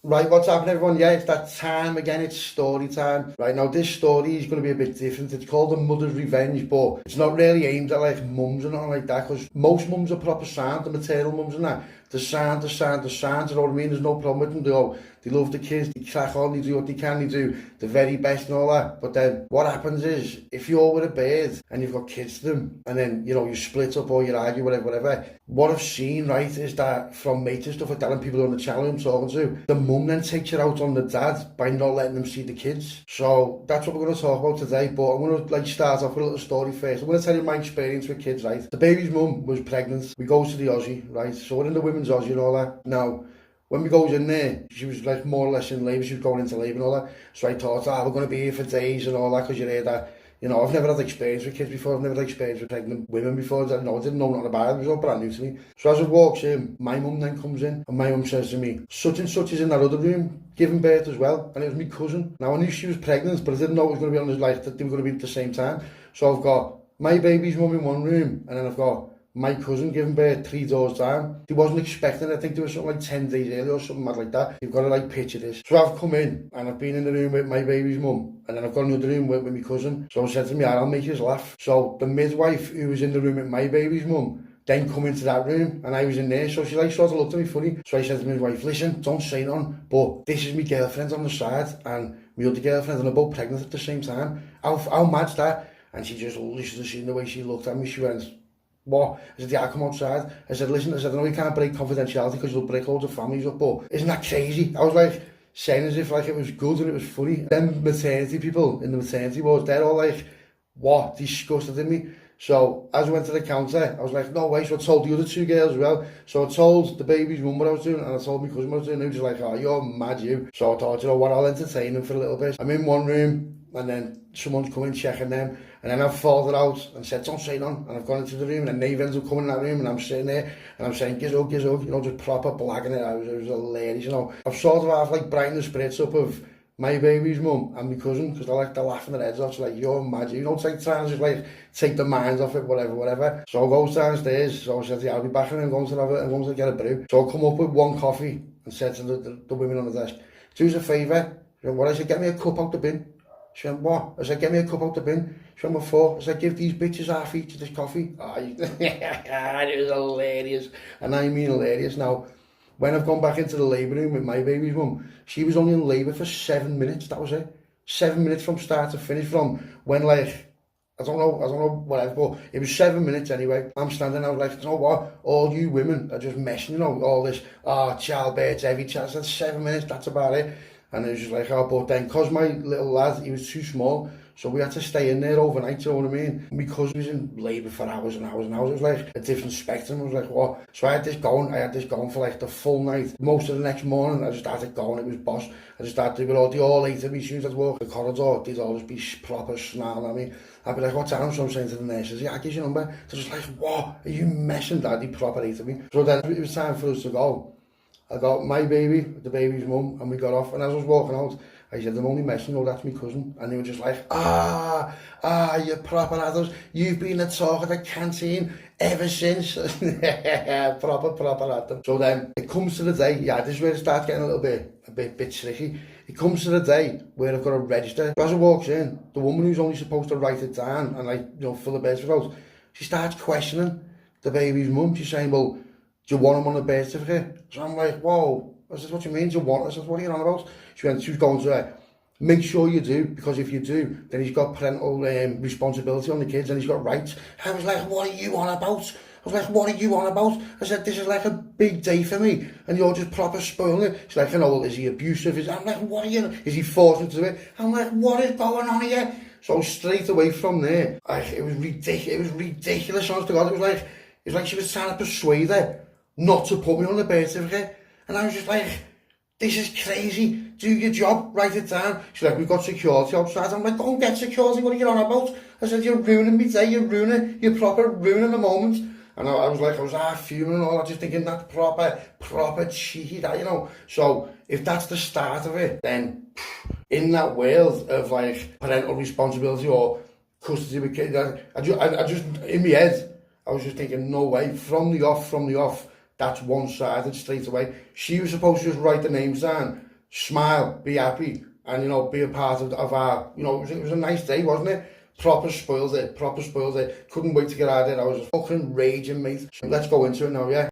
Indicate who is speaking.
Speaker 1: Right, what's happening, everyone? Yeah, it's that time again. It's story time. Right, now this story is going to be a bit different. It's called The Mother's Revenge, but it's not really aimed at like mums and all like that, because most mums are proper sound, the maternal mums and that. The sound, you know what I mean? There's no problem with them. They love the kids, they crack on, they do what they can, they do the very best and all that. But then what happens is, if you're with a bird and you've got kids to them, and then, you know, you split up or you argue, whatever, what I've seen, right, is that from mates and stuff like that, and people on the channel I'm talking to, the mum then takes it out on the dad by not letting them see the kids. So that's what we're going to talk about today. But I'm going to like start off with a little story first. I'm going to tell you my experience with kids, right? The baby's mum was pregnant. We go to the Aussie, right? So we're in the women's Aussie and all that. Now, when we goes in there, she was like more or less in labour. She was going into labour and all that. So I thought, we're going to be here for days and all that, because you hear that. You know, I've never had experience with kids before. I've never had experience with pregnant women before. I didn't know nothing about it. It was all brand new to me. So as I walks in, my mum then comes in, and my mum says to me, such and such is in that other room, giving birth as well. And it was my cousin. Now, I knew she was pregnant, but I didn't know it was going to be on the, like, that they were going to be at the same time. So I've got my baby's mum in one room, and then I've got my cousin giving birth 3 doors down. They wasn't expecting it. I think there was something like 10 days earlier or something mad like that. You've got to like picture this. So I've come in and I've been in the room with my baby's mum, and then I've got another room with my cousin. So I said to me, I'll make you laugh. So the midwife who was in the room with my baby's mum then come into that room, and I was in there. So she like sort of looked at me funny. So I said to my wife, listen, don't say nothing, but this is my girlfriend on the side and my other girlfriend, and they're both pregnant at the same time. How mad's that? And she just listened to the way she looked at me. She went, what? I said, yeah, I'll come outside. I said, listen, I know you can't break confidentiality because you'll break loads of families up, but isn't that crazy? I was like, saying as if like it was good and it was funny. Then maternity people in the maternity wards, they're all like, what? Disgusted in me. So as I went to the counter, I was like, no way. So I told the other 2 girls as well. So I told the baby's mum what I was doing, and I told my cousin what I was doing. They were just like, oh, you're mad, you. So I thought, you know what, I'll entertain them for a little bit. I'm in one room, and then someone's coming checking them, and then I've folded out and said, don't say none, and I've gone into the room, and then Nave ends up coming in that room, and I'm sitting there, and I'm saying, gizzle, you know, just proper blagging it. It was hilarious, you know. I've sort of have like brightened the spirits up of my baby's mum and my cousin, because they're laughing their heads off. It's like, you're mad, you don't take time to just like take the minds off it, whatever. So I go downstairs. So I said, yeah, I'll be back, and I'm going to get a brew. So I come up with 1 coffee and said to the women on the desk, do us a favour. What? I said, get me a cup out the bin. She went, what? I said, get me a cup out the bin. She went, what for? I said, give these bitches half each of this coffee. Oh, it was hilarious. And I mean hilarious. Now, when I've gone back into the labour room with my baby's mum, she was only in labour for 7 minutes. That was it. 7 minutes from start to finish, from when, like, I don't know, whatever, but it was 7 minutes anyway. I'm standing out like, you know what, all you women are just messing, you know, all this, childbirth, every child. I said, 7 minutes, that's about it. And it was just like, but then, because my little lad, he was too small, so we had to stay in there overnight, you know what I mean? Because he was in labour for hours and hours and hours, it was like a different spectrum. I was like, what? So I had this going for like the full night. Most of the next morning, I just had it going, it was boss. I just started doing all 8 of me. As soon as I'd walk the corridor, they'd always be proper snarling at me. I'd be like, what time? So I'm saying to the nurses, yeah, I'll give you your number. They're just like, what? Are you messing, Dad? They proper hated me. So then it was time for us to go. I got my baby, the baby's mum, and we got off. And as I was walking out, I said, I'm only messing, no, that's my cousin. And they were just like, you proper adults, you've been the talk of the canteen ever since. proper at them. So then it comes to the day, this is where it starts getting a bit tricky. It comes to the day where I've got to register. As I walks in, the woman who's only supposed to write it down and, like, you know, fill the birth certificate out, she starts questioning the baby's mum. She's saying, well, do you want him on the birth certificate? So I'm like, whoa. I said, what do you mean? Do you want? I said, what are you on about? She was going to make sure you do, because if you do, then he's got parental responsibility on the kids, and he's got rights. I was like, what are you on about? I said, this is like a big day for me, and you're just proper spoiling it. She's like, well, is he abusive? I'm like, what are you? Is he forced into it? I'm like, what is going on here? So straight away from there, it was ridiculous. It was ridiculous, honest to God. It was like she was trying to persuade her not to put me on the birth certificate. And I was just like, this is crazy. Do your job, write it down. She's like, we've got security outside. I'm like, don't get security, what are you on about? I said, you're ruining me day, you're proper ruining the moment. And I was half fuming and all that, just thinking that's proper cheeky, that, you know. So if that's the start of it, then in that world of like parental responsibility or custody with kids, I just in my head, I was just thinking, no way, from the off, that's one-sided straight away. She was supposed to just write the names down, smile, be happy, and, you know, be a part of our, you know, it was a nice day, wasn't it? Proper spoiled it, proper spoiled it. Couldn't wait to get out of it. I was fucking raging, mate. So let's go into it now, yeah?